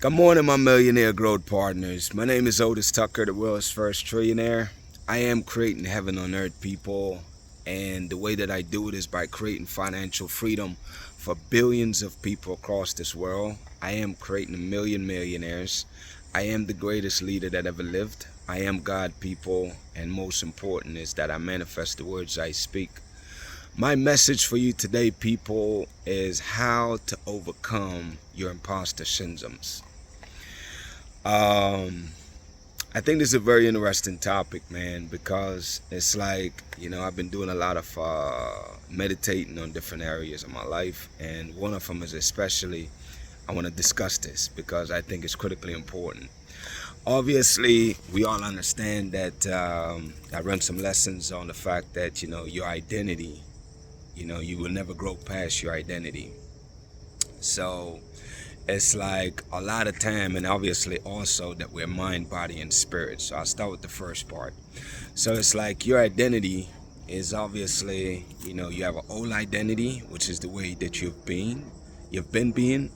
Good morning, my millionaire growth partners. My name is Otis Tucker, the world's first trillionaire. I am creating heaven on earth, people, and the way that I do it is by creating financial freedom for billions of people across this world. I am creating a million millionaires. I am the greatest leader that ever lived. I am God, people, and most important is that I manifest the words I speak. My message for you today, people, is how to overcome your imposter syndromes. I think this is a very interesting topic, man, because it's like, I've been doing a lot of meditating on different areas of my life, and one of them is especially, I want to discuss this because I think it's critically important. Obviously, we all understand that I run some lessons on the fact that, your identity, you will never grow past your identity. So it's like a lot of time, and obviously also that we're mind, body, and spirit. So I'll start with the first part. So it's like your identity is obviously, you have an old identity, which is the way that you've been being,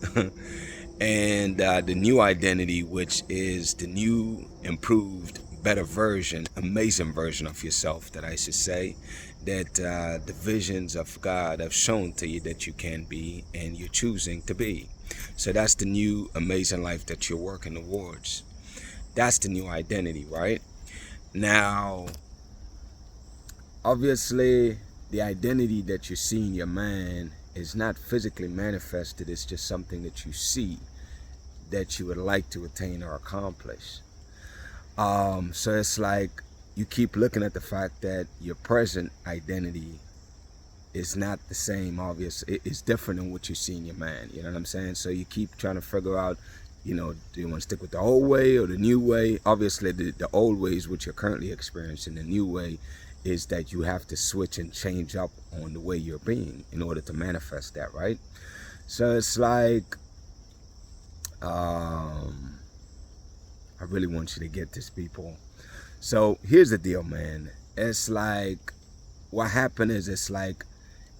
and the new identity, which is the new, improved, better version, amazing version of yourself, that I should say, that the visions of God have shown to you that you can be and you're choosing to be. So that's the new amazing life that you're working towards. That's the new identity, right? Now, obviously, the identity that you see in your mind is not physically manifested. It's just something that you see that you would like to attain or accomplish. So it's like you keep looking at the fact that your present identity is not the same. Obviously, it's different than what you see in your mind. You know what I'm saying? So you keep trying to figure out, do you want to stick with the old way or the new way? Obviously, the old way is what you're currently experiencing. The new way is that you have to switch and change up on the way you're being in order to manifest that, right? So it's like, I really want you to get this, people. So here's the deal, man. It's like, what happened is, it's like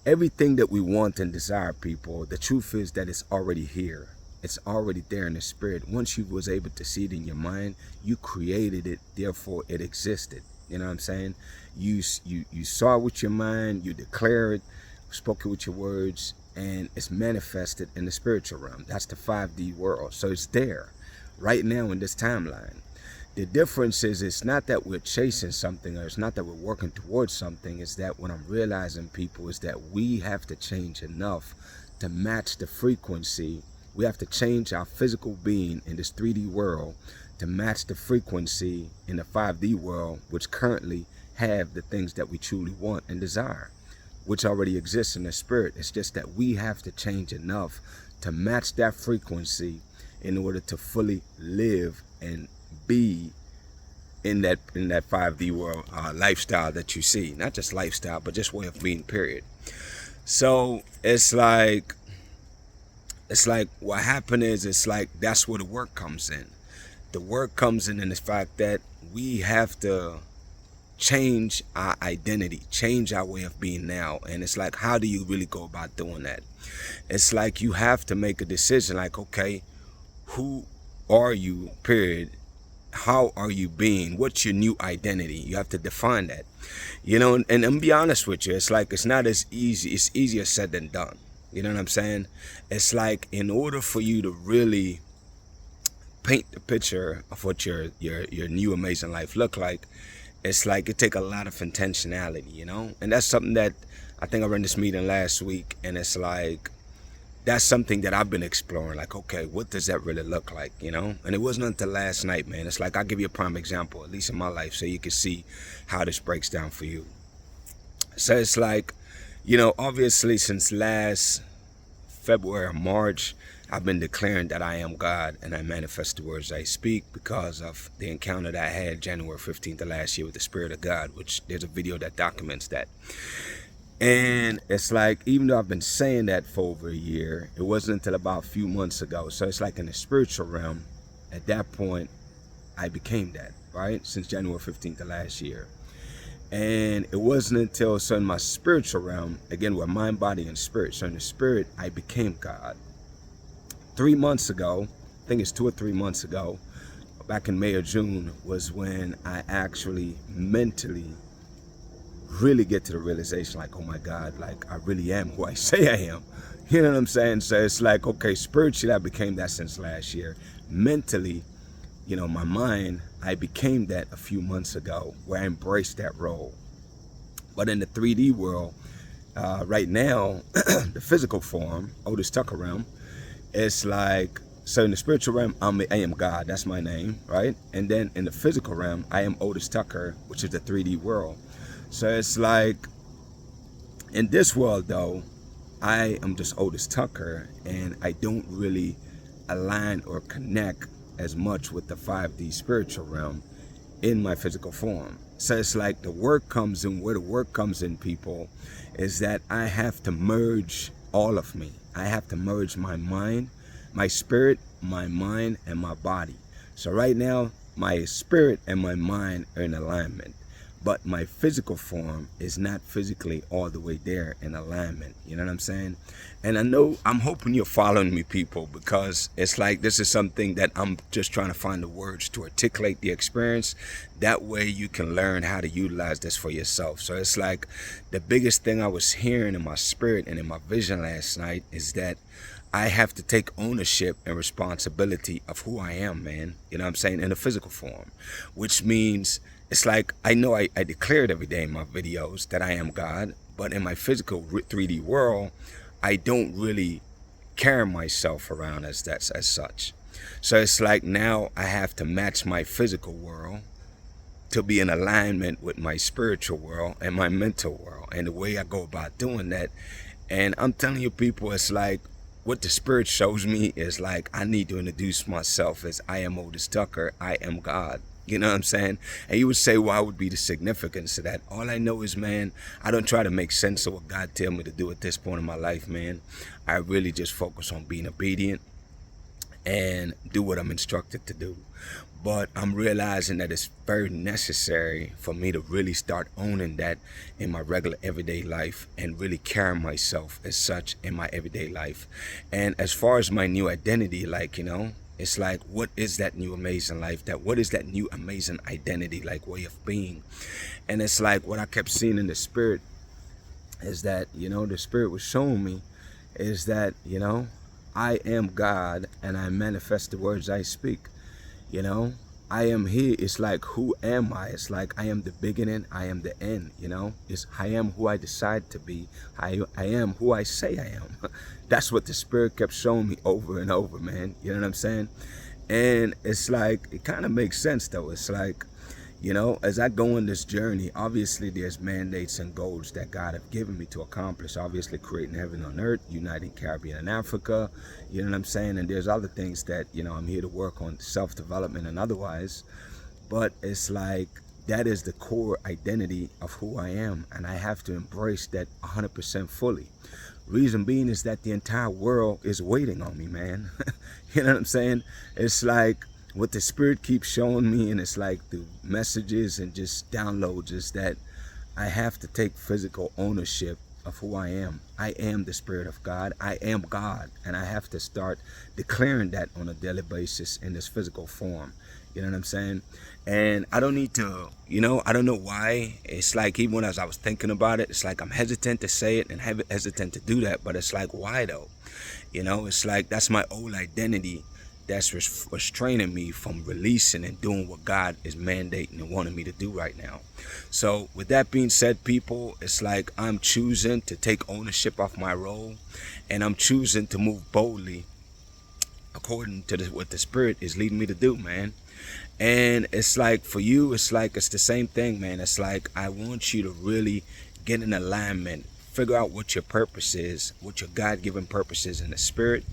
everything that we want and desire, people, the truth is that it's already here. It's already there in the spirit. Once you was able to see it in your mind, you created it, therefore it existed. You know what I'm saying? You saw it with your mind, you declare it, spoke it with your words, and it's manifested in the spiritual realm. That's the 5D world. So it's there right now in this timeline. The difference is, it's not that we're chasing something, or it's not that we're working towards something. It's that what I'm realizing, people, is that we have to change enough to match the frequency. We have to change our physical being in this 3D world to match the frequency in the 5D world, which currently have the things that we truly want and desire, which already exists in the spirit. It's just that we have to change enough to match that frequency in order to fully live and be in that 5D world lifestyle that you see. Not just lifestyle, but just way of being, period. So it's like what happened is, it's like that's where the work comes in. The work comes in the fact that we have to change our identity, change our way of being now. And it's like, how do you really go about doing that? It's like you have to make a decision, like, okay, who are you, period? How are you being? What's your new identity? You have to define that, and be honest with you. It's like, it's not as easy. It's easier said than done. You know what I'm saying? It's like, in order for you to really paint the picture of what your new amazing life look like, it's like it take a lot of intentionality, and that's something that I think I ran this meeting last week, and it's like, that's something that I've been exploring. Like, okay, what does that really look like, And it wasn't until last night, man. It's like, I'll give you a prime example, at least in my life, so you can see how this breaks down for you. So it's like, obviously since last February or March, I've been declaring that I am God, and I manifest the words I speak because of the encounter that I had January 15th of last year with the Spirit of God, which there's a video that documents that. And it's like, even though I've been saying that for over a year, it wasn't until about a few months ago. So it's like, in the spiritual realm, at that point, I became that, right? Since January 15th of last year. And it wasn't until, so in my spiritual realm, again, with mind, body, and spirit. So in the spirit, I became God. 3 months ago, I think it's 2 or 3 months ago, back in May or June, was when I actually mentally really get to the realization, like, oh my God, like I really am who I say I am. You know what I'm saying? So it's like, okay, spiritually I became that since last year. Mentally, you know, my mind, I became that a few months ago, where I embraced that role. But in the 3D world, right now, the physical form, Otis Tucker realm, it's like, so in the spiritual realm, I am God, that's my name, right? And then in the physical realm, I am Otis Tucker, which is the 3D world. So it's like, in this world though, I am just Otis Tucker, and I don't really align or connect as much with the 5D spiritual realm in my physical form. So it's like the work comes in, where the work comes in, people, is that I have to merge all of me. I have to merge my mind, my spirit, my mind, and my body. So right now, my spirit and my mind are in alignment, but my physical form is not physically all the way there in alignment. You know what I'm saying? And I know, I'm hoping you're following me, people, because it's like, this is something that I'm just trying to find the words to articulate the experience. That way you can learn how to utilize this for yourself. So it's like, the biggest thing I was hearing in my spirit and in my vision last night is that I have to take ownership and responsibility of who I am, man. You know what I'm saying? In a physical form, which means it's like, I know I declared every day in my videos that I am God, but in my physical 3D world, I don't really carry myself around as such. So it's like, now I have to match my physical world to be in alignment with my spiritual world and my mental world, and the way I go about doing that. And I'm telling you, people, it's like, what the spirit shows me is like, I need to introduce myself as I am Otis Tucker, I am God. You know what I'm saying? And you would say, well, what would be the significance of that? All I know is, man, I don't try to make sense of what God tells me to do at this point in my life, man. I really just focus on being obedient and do what I'm instructed to do. But I'm realizing that it's very necessary for me to really start owning that in my regular everyday life, and really carry myself as such in my everyday life. And as far as my new identity, like, you know, it's like, what is that new amazing life? What is that new amazing identity, like way of being? And it's like, what I kept seeing in the spirit is that, you know, the spirit was showing me is that, you know, I am God, and I manifest the words I speak. You know, I am here. It's like, who am I? It's like, I am the beginning, I am the end. You know, it's, I am who I decide to be. I am who I say I am. That's what the spirit kept showing me over and over, man. You know what I'm saying? And it's like, it kind of makes sense though. It's like, you know, as I go on this journey, obviously there's mandates and goals that God have given me to accomplish. Obviously creating heaven on earth, uniting Caribbean and Africa, you know what I'm saying? And there's other things that, you know, I'm here to work on, self-development and otherwise. But it's like, that is the core identity of who I am. And I have to embrace that 100% fully. Reason being is that the entire world is waiting on me, man. You know what I'm saying? It's like, what the spirit keeps showing me, and it's like through messages and just downloads, is that I have to take physical ownership of who I am. I am the spirit of God. I am God. And I have to start declaring that on a daily basis in this physical form. You know what I'm saying? And I don't need to, you know, I don't know why. It's like, even when as I was thinking about it, it's like I'm hesitant to say it and hesitant to do that. But it's like, why though? You know, it's like, that's my old identity that's restraining me from releasing and doing what God is mandating and wanting me to do right now. So with that being said, people, it's like, I'm choosing to take ownership of my role, and I'm choosing to move boldly according to what the spirit is leading me to do, man. And it's like, for you, it's like, it's the same thing, man. It's like, I want you to really get in alignment, figure out what your purpose is, what your God-given purpose is in the spirit.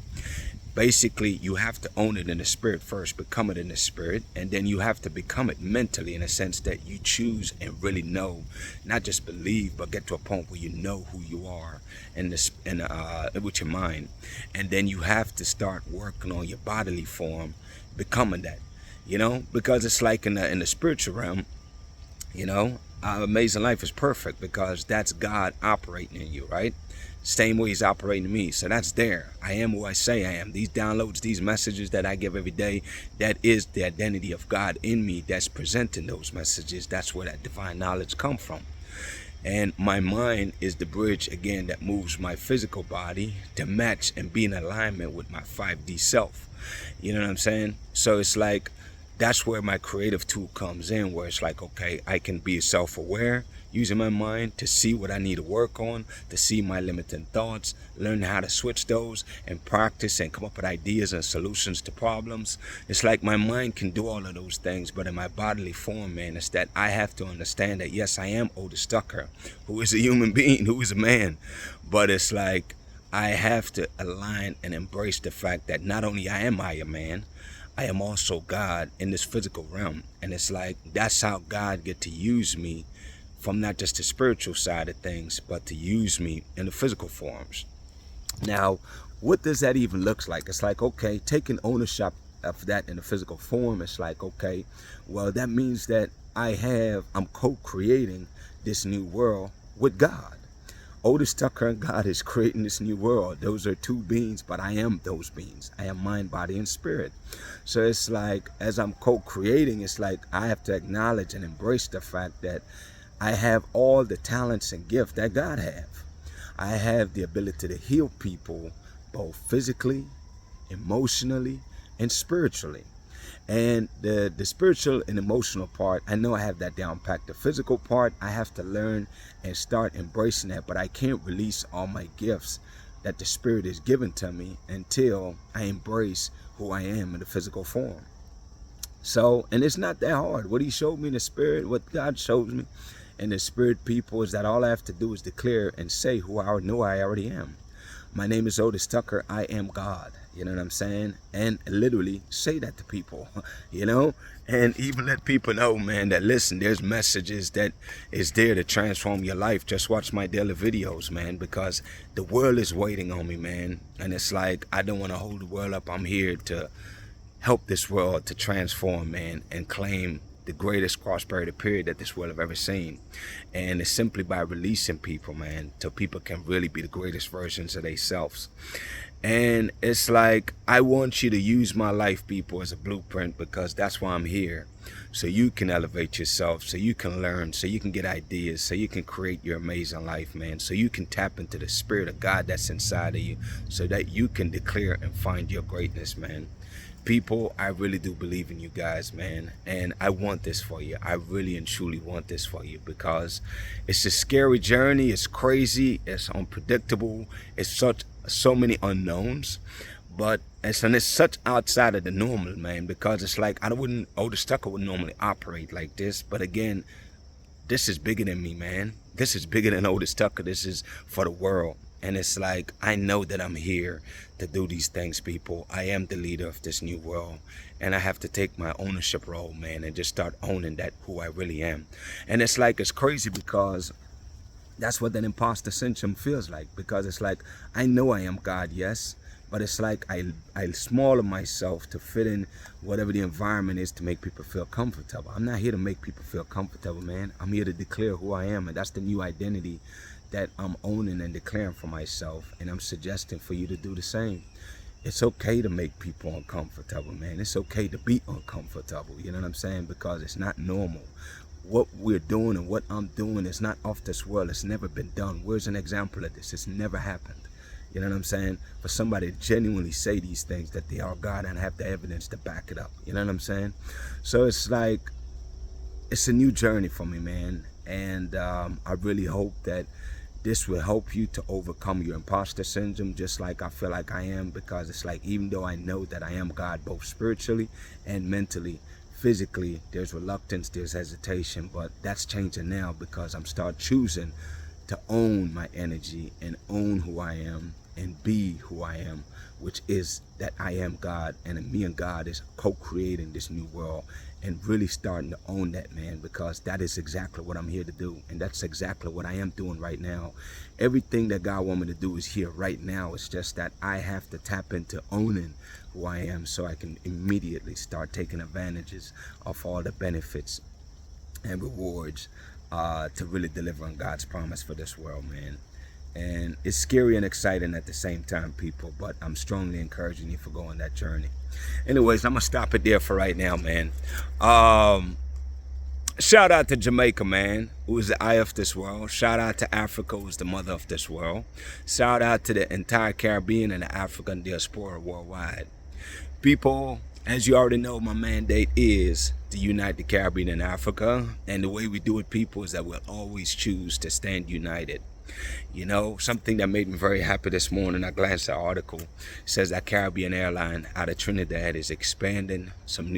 Basically, you have to own it in the spirit first, become it in the spirit, and then you have to become it mentally, in a sense that you choose and really know, not just believe, but get to a point where you know who you are with your mind. And then you have to start working on your bodily form, becoming that, you know, because it's like in the spiritual realm, you know, amazing life is perfect because that's God operating in you, right? Same way he's operating in me. So that's there. I am who I say I am. These downloads, these messages that I give every day, that is the identity of God in me that's presenting those messages. That's where that divine knowledge comes from. And my mind is the bridge, again, that moves my physical body to match and be in alignment with my 5D self. You know what I'm saying? So it's like, that's where my creative tool comes in, where it's like, okay, I can be self-aware, using my mind to see what I need to work on, to see my limiting thoughts, learn how to switch those and practice and come up with ideas and solutions to problems. It's like my mind can do all of those things, but in my bodily form, man, it's that I have to understand that, yes, I am Otis Tucker, who is a human being, who is a man, but it's like I have to align and embrace the fact that not only am I a man, I am also God in this physical realm. And it's like, that's how God get to use me from not just the spiritual side of things, but to use me in the physical forms. Now, what does that even look like? It's like, okay, taking ownership of that in the physical form, it's like, okay, well, that means that I'm co-creating this new world with God. Otis Tucker and God is creating this new world. Those are two beings, but I am those beings. I am mind, body, and spirit. So it's like, as I'm co-creating, it's like I have to acknowledge and embrace the fact that I have all the talents and gifts that God have. I have the ability to heal people, both physically, emotionally, and spiritually. And the spiritual and emotional part, I know I have that down packed. The physical part, I have to learn and start embracing that, but I can't release all my gifts that the spirit is given to me until I embrace who I am in the physical form. So, and it's not that hard. What he showed me in the spirit, what God shows me in the spirit, people, is that all I have to do is declare and say who I know I already am. My name is Otis Tucker. I am God. You know what I'm saying? And literally say that to people, you know, and even let people know, man, that listen, there's messages that is there to transform your life. Just watch my daily videos, man, because the world is waiting on me, man. And it's like, I don't want to hold the world up. I'm here to help this world to transform, man, and claim the greatest prosperity period that this world have ever seen. And it's simply by releasing people, man, till people can really be the greatest versions of themselves. And it's like, I want you to use my life, people, as a blueprint, because that's why I'm here. So you can elevate yourself, so you can learn, so you can get ideas, so you can create your amazing life, man. So you can tap into the spirit of God that's inside of you, so that you can declare and find your greatness, man. People, I really do believe in you guys, man, and I want this for you. I really and truly want this for you, because it's a scary journey. It's crazy. It's unpredictable. It's so many unknowns, but it's such outside of the normal, man, because it's like Otis Tucker would normally operate like this, but again, this is bigger than me, man. This is bigger than Otis Tucker. This is for the world. And it's like, I know that I'm here to do these things, people. I am the leader of this new world. And I have to take my ownership role, man, and just start owning that, who I really am. And it's like, it's crazy, because that's what that imposter syndrome feels like. Because it's like, I know I am God, yes. But it's like, I smaller myself to fit in whatever the environment is to make people feel comfortable. I'm not here to make people feel comfortable, man. I'm here to declare who I am. And that's the new identity that I'm owning and declaring for myself, and I'm suggesting for you to do the same. It's okay to make people uncomfortable, man. It's okay to be uncomfortable, you know what I'm saying? Because it's not normal. What we're doing and what I'm doing is not off this world. It's never been done. Where's an example of this? It's never happened. You know what I'm saying? For somebody to genuinely say these things, that they are God, and have the evidence to back it up. You know what I'm saying? So it's like, it's a new journey for me, man. And I really hope that this will help you to overcome your imposter syndrome, just like I feel like I am, because it's like, even though I know that I am God, both spiritually and mentally, physically, there's reluctance, there's hesitation, but that's changing now, because I'm start choosing to own my energy and own who I am and be who I am, which is that I am God, and me and God is co-creating this new world, and really starting to own that, man, because that is exactly what I'm here to do, and that's exactly what I am doing right now. Everything that God wants me to do is here right now. It's just that I have to tap into owning who I am, so I can immediately start taking advantages of all the benefits and rewards to really deliver on God's promise for this world, man. And it's scary and exciting at the same time, people, but I'm strongly encouraging you for going that journey. Anyways, I'm gonna stop it there for right now, man. Shout out to Jamaica, man, who is the eye of this world. Shout out to Africa, who is the mother of this world. Shout out to the entire Caribbean and the African diaspora worldwide. People, as you already know, my mandate is to unite the Caribbean and Africa. And the way we do it, people, is that we'll always choose to stand united. You know, something that made me very happy this morning, I glanced at an article. It says that Caribbean airline out of Trinidad is expanding,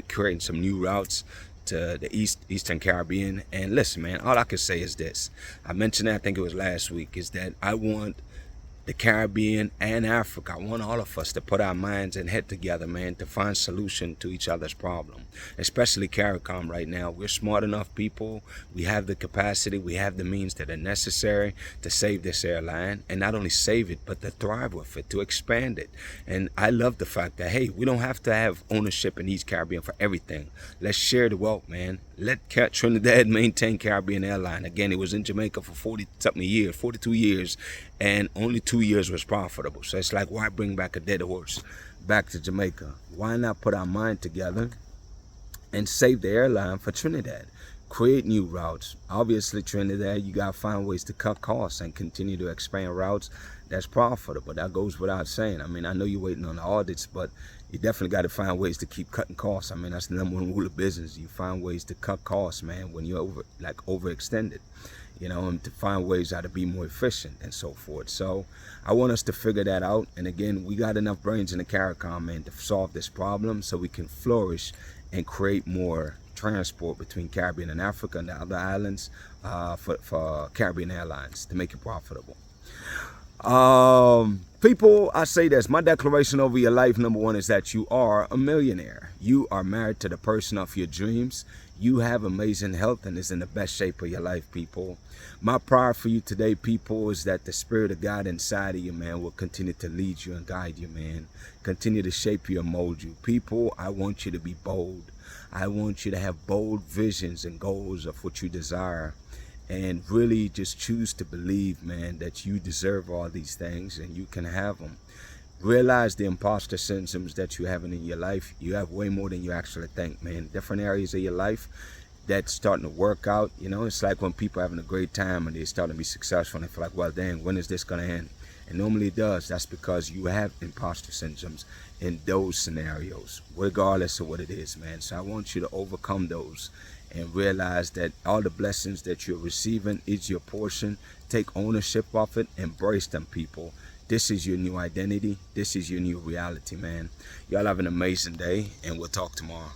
creating some new routes to the Eastern Caribbean. And listen, man, all I can say is this. I mentioned that, I think it was last week, is that I want the Caribbean and Africa, I want all of us to put our minds and head together, man, to find solution to each other's problem. Especially CARICOM right now. We're smart enough people. We have the capacity, we have the means that are necessary to save this airline. And not only save it, but to thrive with it, to expand it. And I love the fact that, hey, we don't have to have ownership in East Caribbean for everything. Let's share the wealth, man. Let Trinidad maintain Caribbean Airline. Again, it was in Jamaica for 40-something years, 42 years, and only 2 years was profitable. So it's like, why bring back a dead horse back to Jamaica? Why not put our mind together and save the airline for Trinidad? Create new routes. Obviously, Trinidad, you got to find ways to cut costs and continue to expand routes that's profitable. That goes without saying. I mean, I know you're waiting on the audits, but you definitely got to find ways to keep cutting costs. I mean, that's the number one rule of business. You find ways to cut costs, man, when you're overextended, you know, and to find ways how to be more efficient and so forth. So I want us to figure that out. And again, we got enough brains in the CARICOM, man, to solve this problem so we can flourish and create more transport between Caribbean and Africa and the other islands for Caribbean Airlines to make it profitable. People, I say this, my declaration over your life, number one, is that you are a millionaire. You are married to the person of your dreams. You have amazing health and is in the best shape of your life, people. My prayer for you today, people, is that the Spirit of God inside of you, man, will continue to lead you and guide you, man. Continue to shape you and mold you. People, I want you to be bold. I want you to have bold visions and goals of what you desire. And really just choose to believe, man, that you deserve all these things and you can have them. Realize the imposter syndromes that you have in your life. You have way more than you actually think, man. Different areas of your life that's starting to work out. You know, it's like when people are having a great time and they're starting to be successful and they feel like, well, dang, when is this going to end? And normally it does. That's because you have imposter syndromes in those scenarios, regardless of what it is, man. So I want you to overcome those and realize that all the blessings that you're receiving is your portion. Take ownership of it. Embrace them, people. This is your new identity. This is your new reality, man. Y'all have an amazing day, and we'll talk tomorrow.